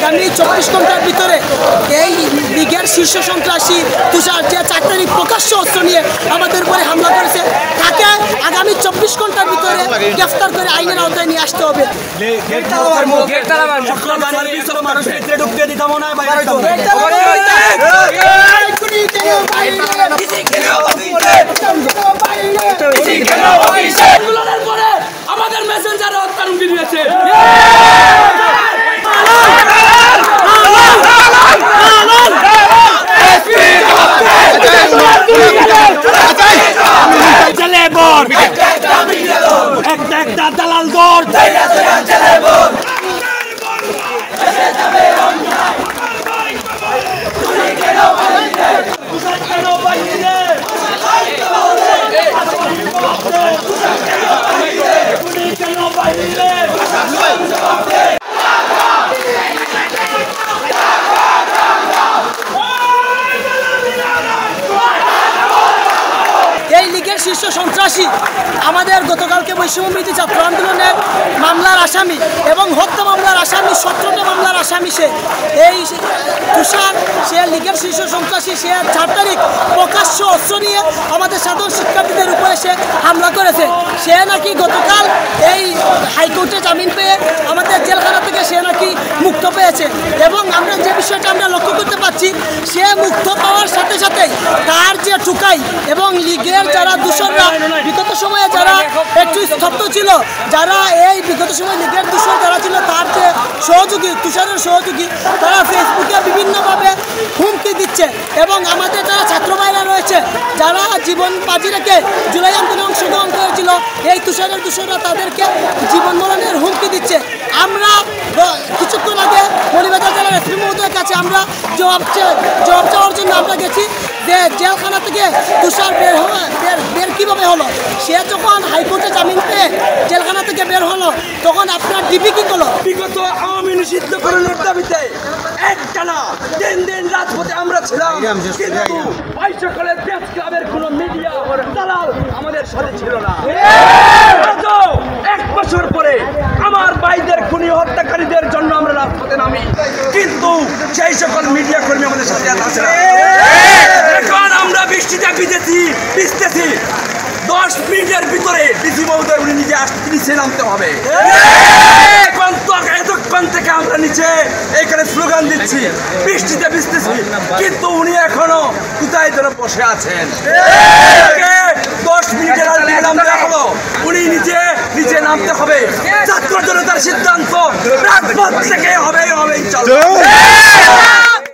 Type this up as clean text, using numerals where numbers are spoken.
আগামী 24 ঘন্টার ভিতরে এই লীগের শীর্ষ সন্ত্রাসী তুষার যে 4 তারিখ প্রকাশ্য অস্ত্র নিয়ে আমাদের উপরে হামলা করেছে তাকে আগামী 24 ঘন্টার ভিতরে গ্রেফতার করে আইনের আওতায় নিয়ে আসতে হবে। আমাদের মেসেঞ্জার হত্যার হুমকি দিয়েছে। একটা দালাল দর এই লীগের শীর্ষ সন্ত্রাসী আমাদের গতকালকে বৈষম্যবিরোধী ছাত্র আন্দোলনের মামলার আসামি এবং হত্যা মামলার আসামি 17টা মামলার আসামি সে এই তুষার সে লীগের শীর্ষ সন্ত্রাসী সে 4 তারিখ প্রকাশ্য অস্ত্র নিয়ে আমাদের সাধারণ শিক্ষার্থীদের উপরে সে হামলা করেছে। সে নাকি গতকাল এই হাইকোর্টে জামিন পেয়ে আমাদের জেলখানা থেকে সে নাকি মুক্ত পেয়েছে এবং আমরা যে বিষয়টা আমরা লক্ষ্য করতে পারছি সে মুক্ত পাওয়ার সাথে সাথেই তার যে ঠুকাই এবং লীগের যারা দূষণরা বিগত সময়ে যারা একটু স্তব্ধ ছিল, যারা এই বিগত সময় লীগের দূষণ যারা ছিল তার যে সহযোগী তুষারের সহযোগী তারা ফেসবুকে বিভিন্নভাবে হুমকি দিচ্ছে এবং আমাদের যারা ছাত্র ভাইরা রয়েছে যারা জীবন বাজি রেখে জুলাই আন্দোলনে অংশগ্রহণ করেছিল এই তুষারের দূষণরা তাদেরকে জীবন মরণের হুমকি দিচ্ছে। আমরা কিছুক্ষণ আগে মৌলভীবাজার জেলার এসপি মহোদয়ের কাছে আমরা জবাব চাওয়ার জন্য আমরা গেছি যে জেলখানা থেকে তুষার বের কীভাবে হলো। সে যখন হাইকোর্টে জামিন পেয়ে জেলখানা থেকে বের হলো তখন আপনার ডিবি কি করলো? বিগত আওয়ামী নিষিদ্ধকরণের দাবিতে একটানা 3 দিন রাজপথে আমরা ছিলাম, কিন্তু ওই সকলের প্রেস ক্লাবের কোনো মিডিয়া দালাল আমাদের সাথে ছিল না। 1 বছর পরে আমার ভাইদের খুনি হত্যাকারীদের জন্য আমরা রাজপথে নামি, কিন্তু সেই সকল মিডিয়া কর্মী আমাদের সাথে আছে না। এখন আমরা বৃষ্টিতে ভিজতেছি 10 মিনিটের ভিতরে ডিসি মহোদয় উনি নিচে নামতে হবে। এতক্ষণ থেকে আমরা নিচে এখানে স্লোগান দিচ্ছি, বৃষ্টিতে ভিজতেছি, কিন্তু উনি এখনো কোথায় যেন বসে আছেন। 10 মিনিটের আগে নামতে হলো, উনি নিচে নামতে হবে। ছাত্র জনতার সিদ্ধান্ত রাজপথ থেকে হবে।